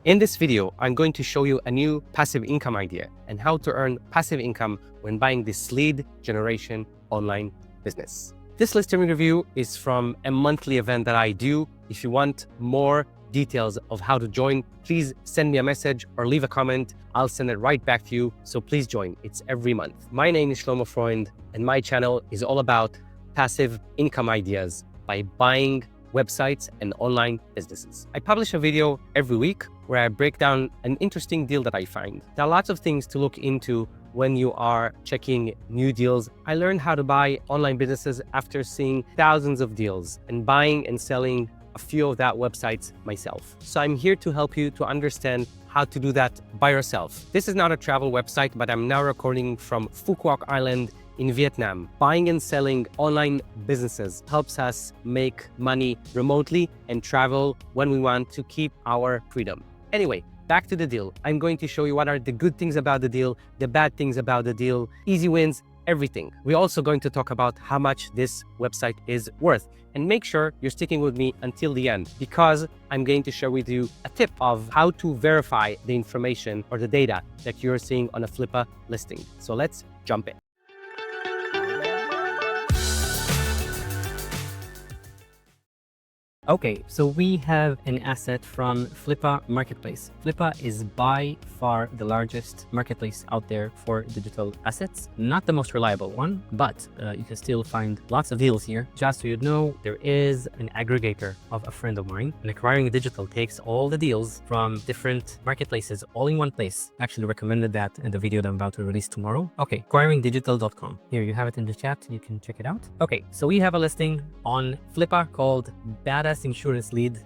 In this video, I'm going to show you a new passive income idea and how to earn passive income when buying this lead generation online business. This listing review is from a monthly event that I do. If you want more details of how to join, please send me a message or leave a comment. I'll send it right back to you. So please join. It's every month. My name is Shlomo Freund, and my channel is all about passive income ideas by buying websites and online businesses. I publish a video every week where I break down an interesting deal that I find. There are lots of things to look into when you are checking new deals. I learned how to buy online businesses after seeing thousands of deals and buying and selling a few of that websites myself. So I'm here to help you to understand how to do that by yourself. This is not a travel website, but I'm now recording from Phu Quoc Island in Vietnam. Buying and selling online businesses helps us make money remotely and travel when we want to keep our freedom. Anyway, back to the deal. I'm going to show you what are the good things about the deal, the bad things about the deal, easy wins, everything. We're also going to talk about how much this website is worth. And make sure you're sticking with me until the end, because I'm going to share with you a tip of how to verify the information or the data that you're seeing on a Flippa listing. So let's jump in. Okay, so we have an asset from Flippa Marketplace. Flippa is by far the largest marketplace out there for digital assets. Not the most reliable one, but you can still find lots of deals here. Just so you know, there is an aggregator of a friend of mine. And Acquiring Digital takes all the deals from different marketplaces all in one place. Actually recommended that in the video that I'm about to release tomorrow. Okay, acquiringdigital.com. Here you have it in the chat. You can check it out. Okay, so we have a listing on Flippa called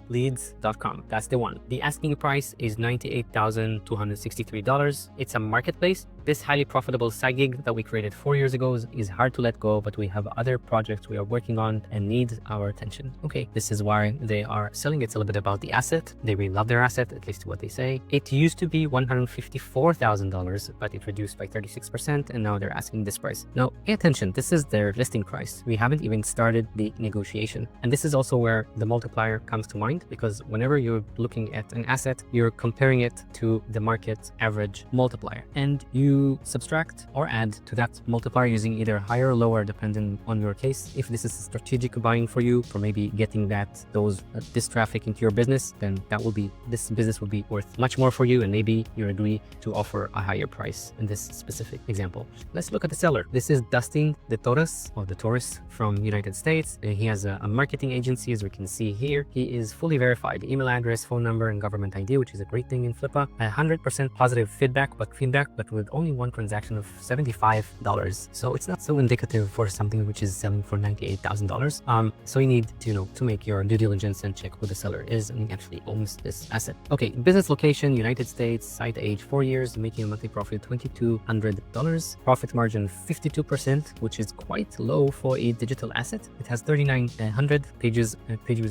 leads.com. That's the one. The asking price is $98,263. It's a marketplace. This highly profitable side gig that we created 4 years ago is hard to let go, but we have other projects we are working on and need our attention. Okay, this is why they are selling. It's a little bit about the asset. They really love their asset, at least what they say. It used to be $154,000, but it reduced by 36%, and now they're asking this price. Now, pay attention. This is their listing price. We haven't even started the negotiation. And this is also where the multiplier comes to mind, because whenever you're looking at an asset, you're comparing it to the market average multiplier, and you subtract or add to that multiplier using either higher or lower depending on your case. If this is strategic buying for you, for maybe getting this traffic into your business, then this business will be worth much more for you, and maybe you agree to offer a higher price in this specific example. Let's look at the seller. This is Dustin the Torres from United States. He has a marketing agency, as we can see here. He is fully verified, email address, phone number, and government ID, which is a great thing in Flippa. 100% positive feedback, but with only one transaction of $75. So it's not so indicative for something which is selling for $98,000. So you need to make your due diligence and check who the seller is and he actually owns this asset. Okay, business location, United States, site age 4 years, making a monthly profit $2,200. Profit margin 52%, which is quite low for a digital asset. It has 3,900 pages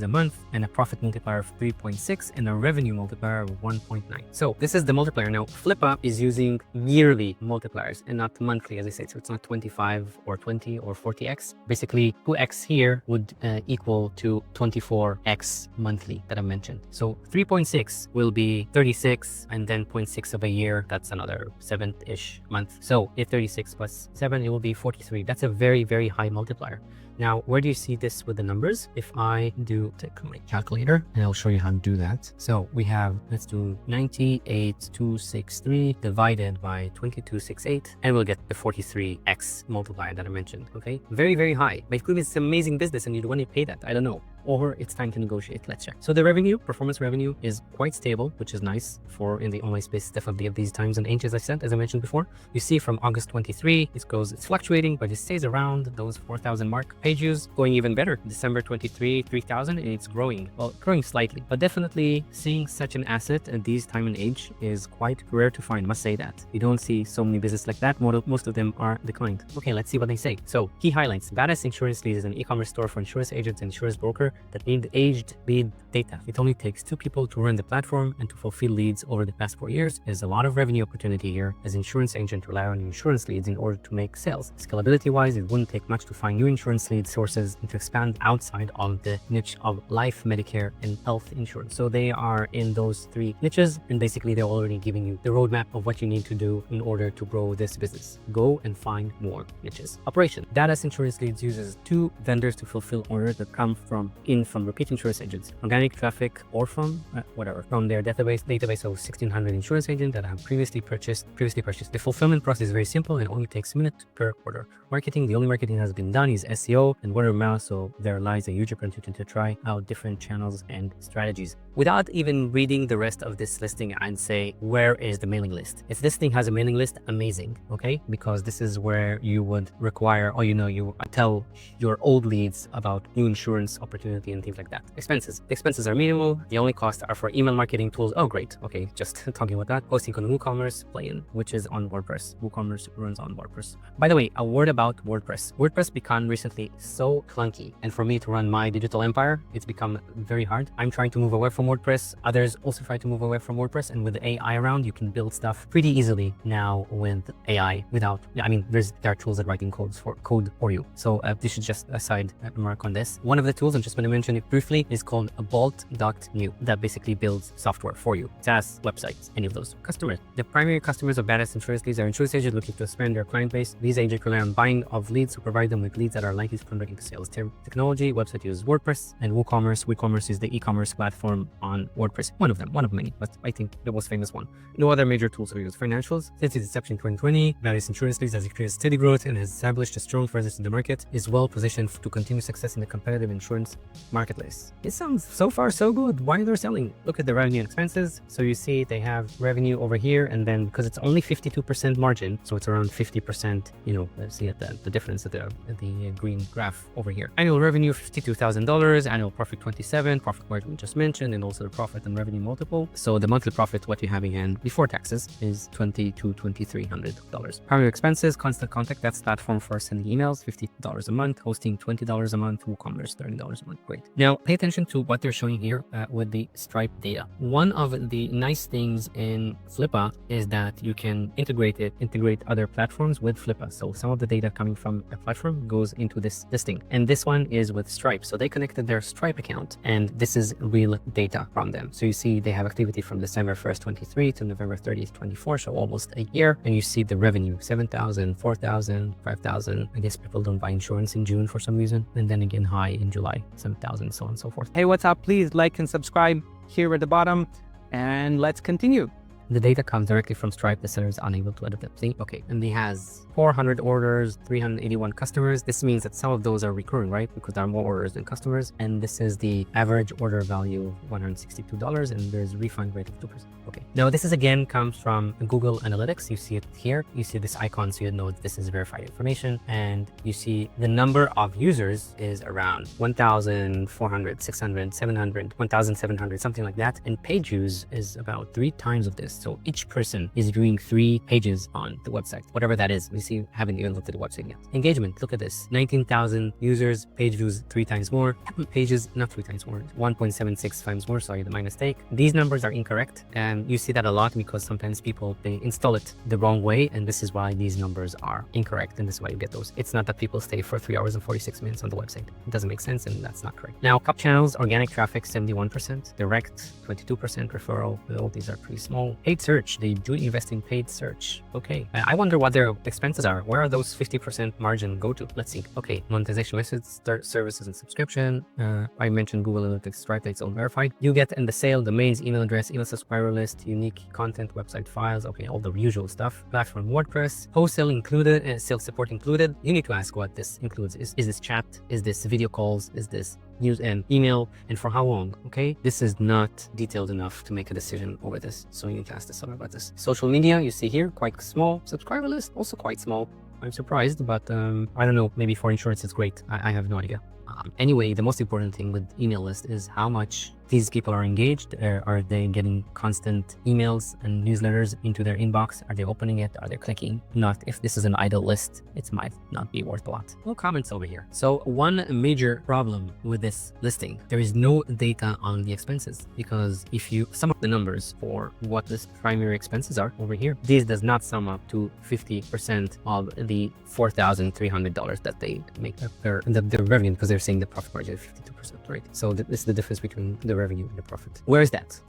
a month, and a profit multiplier of 3.6 and a revenue multiplier of 1.9. So this is the multiplier. Now Flippa is using yearly multipliers and not monthly, as I said. So it's not 25 or 20 or 40x. Basically 2x here would equal to 24x monthly that I mentioned. So 3.6 will be 36, and then 0.6 of a year, that's another 7-ish month. So if 36 plus 7, it will be 43. That's a very, very high multiplier. Now, where do you see this with the numbers? If I take my calculator, and I'll show you how to do that. So we have, let's do 98,263 divided by 2268, and we'll get the 43x multiplier that I mentioned. Okay, very, very high. But it could be this amazing business and you'd want to pay that. I don't know. Or it's time to negotiate. Let's check. So the revenue, performance revenue, is quite stable, which is nice for in the online space, definitely of these times and ages, as I mentioned before. You see from August 23, it's fluctuating, but it stays around those 4,000 mark. Page views, going even better. December 23, 3,000, and it's growing. Well, growing slightly, but definitely seeing such an asset at these time and age is quite rare to find, must say that. You don't see so many businesses like that. Most of them are declined. Okay, let's see what they say. So, key highlights. Badass Insurance Lead is an e-commerce store for insurance agents and insurance broker that need aged lead data. It only takes 2 people to run the platform and to fulfill leads over the past 4 years. There's a lot of revenue opportunity here as insurance agents rely on insurance leads in order to make sales. Scalability wise, it wouldn't take much to find new insurance lead sources and to expand outside of the niche of life, Medicare, and health insurance. So they are in those 3 niches, and basically they're already giving you the roadmap of what you need to do in order to grow this business. Go and find more niches. Operation. Data's insurance leads uses 2 vendors to fulfill orders that come from repeat insurance agents, organic traffic, or from their database of 1,600 insurance agents that have previously purchased. The fulfillment process is very simple and only takes minutes per order. Marketing, the only marketing that has been done is SEO and word of mouth, so there lies a huge opportunity to try out different channels and strategies. Without even reading the rest of this listing, I'd say, where is the mailing list? If this thing has a mailing list, amazing, okay? Because this is where you would require, or you tell your old leads about new insurance opportunity and things like that. Expenses. The expenses are minimal. The only costs are for email marketing tools. Oh, great. Okay, just talking about that. Hosting on WooCommerce plugin, which is on WordPress. WooCommerce runs on WordPress. By the way, a word about WordPress. WordPress became recently so clunky, and for me to run my digital empire, it's become very hard. I'm trying to move away from WordPress. Others also try to move away from WordPress, and with AI around, you can build stuff pretty easily now with AI without, there are tools that writing code for you. So this is just a side remark on this. One of the tools, I'm just going to mention it briefly, is called Bolt.new, that basically builds software for you. SaaS, websites, any of those. Customers. The primary customers of Badass Insurance Leads are insurance agents looking to expand their client base. These agents rely on buying of leads to provide them with leads that are likely to convert into sales. Technology, website uses WordPress and WooCommerce. WooCommerce is the e-commerce platform on WordPress. One of them, one of many, but I think the most famous one. No other major tools are used. Financials. Since its inception in 2020, Badass Insurance Leads has experienced steady growth and has established a strong presence in the market, is well positioned to continue success in the competitive insurance marketplace. It sounds so far so good. Why they're selling? Look at the revenue and expenses. So you see they have revenue over here, and then because it's only 52% margin, so it's around 50%, let's see at the difference at the green graph over here. Annual revenue $52,000, annual profit 27, profit margin we just mentioned, and also the profit and revenue multiple. So the monthly profit, what you have in hand before taxes, is $2,200 to $2,300. Primary expenses, constant contact, that's platform for sending emails, $50 a month, hosting $20 a month, WooCommerce $30 a month. Great. Now pay attention to what they're showing here with the Stripe data. One of the nice things in Flippa is that you can integrate other platforms with Flippa. So some of the data coming from a platform goes into this listing, and this one is with Stripe. So they connected their Stripe account, and this is real data from them. So you see they have activity from December 1st, 23 to November 30th, 24, so almost a year. And you see the revenue, 7,000, 4,000, 5,000. I guess people don't buy insurance in June for some reason. And then again, high in July, 7,000, so on and so forth. Hey, what's up? Please like and subscribe here at the bottom, and let's continue. The data comes directly from Stripe. The seller is unable to edit them. See? Okay. And he has 400 orders, 381 customers. This means that some of those are recurring, right? Because there are more orders than customers. And this is the average order value of $162, and there's refund rate of 2%. Okay. Now, this is again comes from Google Analytics. You see it here. You see this icon, so you know that this is verified information. And you see the number of users is around 1,400, 600, 700, 1,700, something like that. And page views is about 3 times of this. So each person is viewing 3 pages on the website, whatever that is. We see, haven't even looked at the website yet. Engagement, look at this. 19,000 users, page views 3 times more. Pages, not 3 times more, 1.76 times more, sorry, my mistake. These numbers are incorrect. And you see that a lot because sometimes people, they install it the wrong way. And this is why these numbers are incorrect. And this is why you get those. It's not that people stay for 3 hours and 46 minutes on the website. It doesn't make sense, and that's not correct. Now, top channels, organic traffic, 71%, direct, 22%, referral. All these are pretty small. Paid search, they do invest in paid search. Okay. I wonder what their expenses are. Where are those 50% margin go to? Let's see. Okay. Monetization methods, services and subscription. I mentioned Google Analytics, Stripe, it's all verified. You get in the sale, domains, email address, email subscriber list, unique content, website files. Okay. All the usual stuff. Platform WordPress, wholesale included, and sales support included. You need to ask what this includes. Is this chat? Is this video calls? Is this news and email, and for how long? Okay, this is not detailed enough to make a decision over this, so you need to ask the seller about this. Social media, you see here, quite small. Subscriber list, also quite small. I'm surprised, but I don't know, maybe for insurance it's great. I have no idea. Anyway, the most important thing with email list is how much these people are engaged? Are they getting constant emails and newsletters into their inbox? Are they opening it? Are they clicking? Not. If this is an idle list, it might not be worth a lot. No comments over here. So one major problem with this listing, there is no data on the expenses, because if you sum up the numbers for what this primary expenses are over here, this does not sum up to 50% of the $4,300 that they make their revenue, because they're saying the profit margin is 52%, right? So this is the difference between the revenue and the profit. Where is that?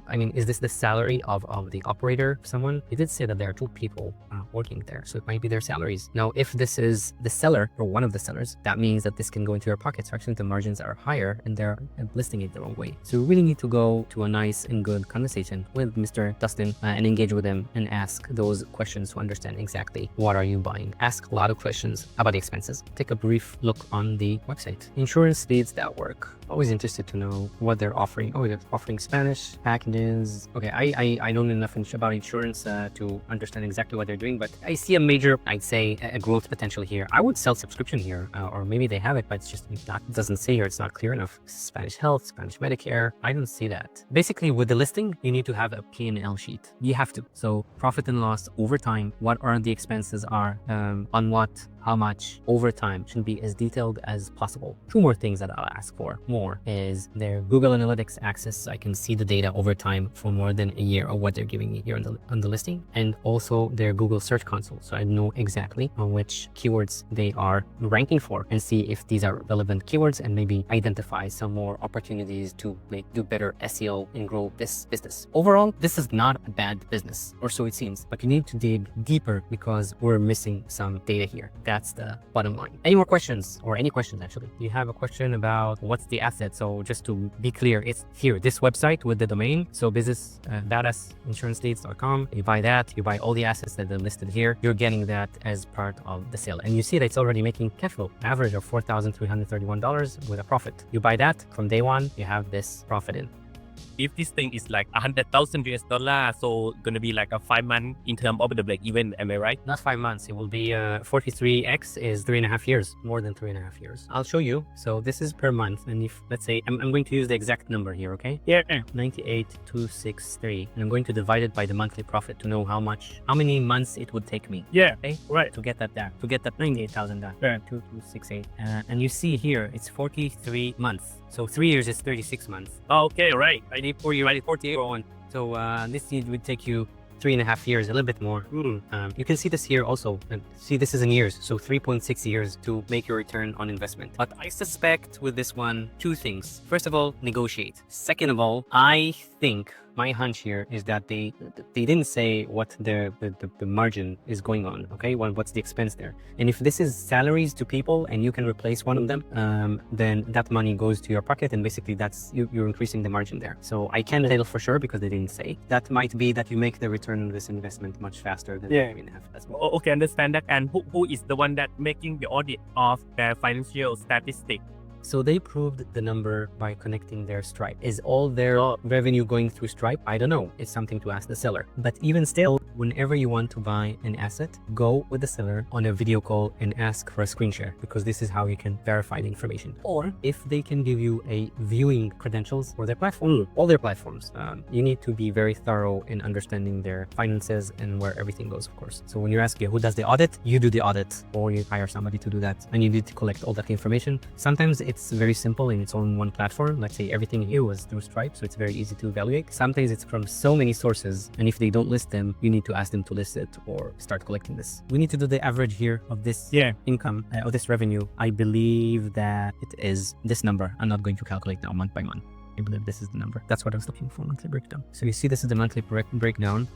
I mean, is this the salary of the operator, someone? It did say that there are 2 people working there, so it might be their salaries. Now, if this is the seller or one of the sellers, that means that this can go into your pockets. Actually, the margins are higher and they're listing it the wrong way. So we really need to go to a nice and good conversation with Mr. Dustin and engage with him and ask those questions to understand exactly what are you buying. Ask a lot of questions about the expenses. Take a brief look on the website. Insurance leads that work. Always interested to know what they're offering. Oh, they're offering Spanish packages. Okay, I don't know enough about insurance to understand exactly what they're doing, but I see a major, I'd say, a growth potential here. I would sell subscription here, or maybe they have it, but it's just not, it doesn't say here. It's not clear enough. Spanish health, Spanish Medicare. I don't see that. Basically, with the listing, you need to have a P&L sheet. You have to. So profit and loss over time, what are the expenses are, on what, how much over time, should be as detailed as possible. 2 more things that I'll ask for more is their Google Analytics access. I can see the data over time for more than a year of what they're giving me here on the listing, and also their Google Search Console. So I know exactly on which keywords they are ranking for, and see if these are relevant keywords, and maybe identify some more opportunities to do better SEO and grow this business. Overall, this is not a bad business, or so it seems, but you need to dig deeper because we're missing some data here. That's the bottom line. Any more questions, or any questions actually? You have a question about what's the asset. So just to be clear, it's here, this website with the domain. So business badassinsurancedeeds.com. You buy that, you buy all the assets that are listed here. You're getting that as part of the sale. And you see that it's already making cash flow, average of $4,331 with a profit. You buy that from day one, you have this profit in. If this thing is like 100,000 US dollar, so gonna be like a 5 month in terms of the break even, am I right? Not 5 months. It will be 43x is 3.5 years, more than 3.5 years. I'll show you. So this is per month, and if let's say I'm going to use the exact number here, okay? Yeah. 98,263, and I'm going to divide it by the monthly profit to know how many months it would take me. Yeah. Okay. Right. To get that down, to get that 98,000 done. Yeah. 2268, and you see here it's 43 months. So 3 years is 36 months. Okay, right. I need 48. So this would take you 3.5 years, a little bit more. You can see this here also, and see this is in years, so 3.6 years to make your return on investment. But I suspect with this one, 2 things. First of all, negotiate. Second of all, I think my hunch here is that they didn't say what the margin is going on. Okay, what's the expense there? And if this is salaries to people and you can replace one of them, then that money goes to your pocket, and basically that's you're increasing the margin there. So I can't tell for sure because they didn't say. That might be that you make the return on this investment much faster than 3.5. That's okay, understand that. And who is the one that making the audit of their financial statistics? So they proved the number by connecting their Stripe. Is all their revenue going through Stripe? I don't know. It's something to ask the seller. But even still, whenever you want to buy an asset, go with the seller on a video call and ask for a screen share, because this is how you can verify the information. Or if they can give you a viewing credentials for their platform, all their platforms, you need to be very thorough in understanding their finances and where everything goes, of course. So when you're asking who does the audit, you do the audit, or you hire somebody to do that, and you need to collect all that information. Sometimes it's very simple and it's on one platform. Let's say everything here was through Stripe, so it's very easy to evaluate. Sometimes it's from so many sources, and if they don't list them, you need to ask them to list it or start collecting this. We need to do the average here of this income, of this revenue. I believe that it is this number. I'm not going to calculate now month by month. I believe this is the number. That's what I was looking for, monthly breakdown. So you see this is the monthly breakdown.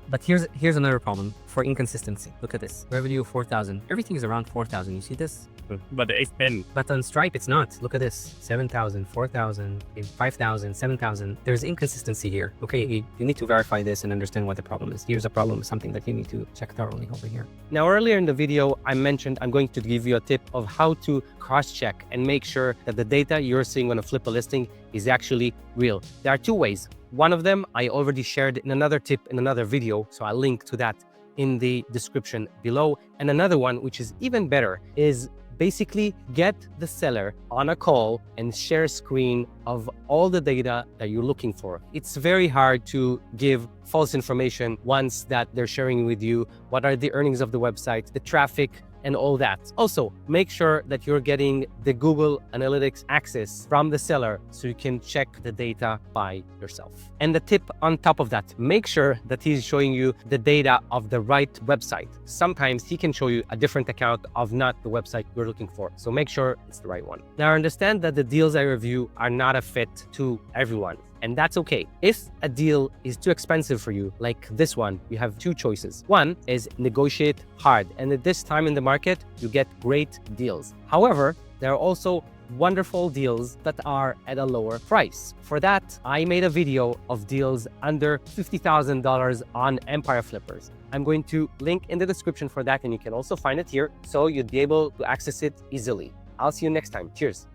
But here's another problem for inconsistency. Look at this. Revenue 4,000. Everything is around 4,000. You see this? But the expense. But on Stripe, it's not. Look at this. 7,000, 4,000, 5,000, 7,000. There's inconsistency here. Okay, you need to verify this and understand what the problem is. Here's a problem, something that you need to check thoroughly over here. Now, earlier in the video, I mentioned I'm going to give you a tip of how to cross-check and make sure that the data you're seeing on a Flippa listing is actually real. There are 2 ways. One of them I already shared in another tip in another video, so I'll link to that in the description below. And another one, which is even better, is basically get the seller on a call and share a screen of all the data that you're looking for. It's very hard to give false information once that they're sharing with you what are the earnings of the website, the traffic, and all that. Also, make sure that you're getting the Google Analytics access from the seller so you can check the data by yourself. And the tip on top of that, make sure that he's showing you the data of the right website. Sometimes he can show you a different account of not the website you're looking for. So make sure it's the right one. Now, understand that the deals I review are not a fit to everyone. And that's okay. If a deal is too expensive for you, like this one, you have two choices. One is negotiate hard. And at this time in the market, you get great deals. However, there are also wonderful deals that are at a lower price. For that, I made a video of deals under $50,000 on Empire Flippers. I'm going to link in the description for that, and you can also find it here, so you'd be able to access it easily. I'll see you next time. Cheers.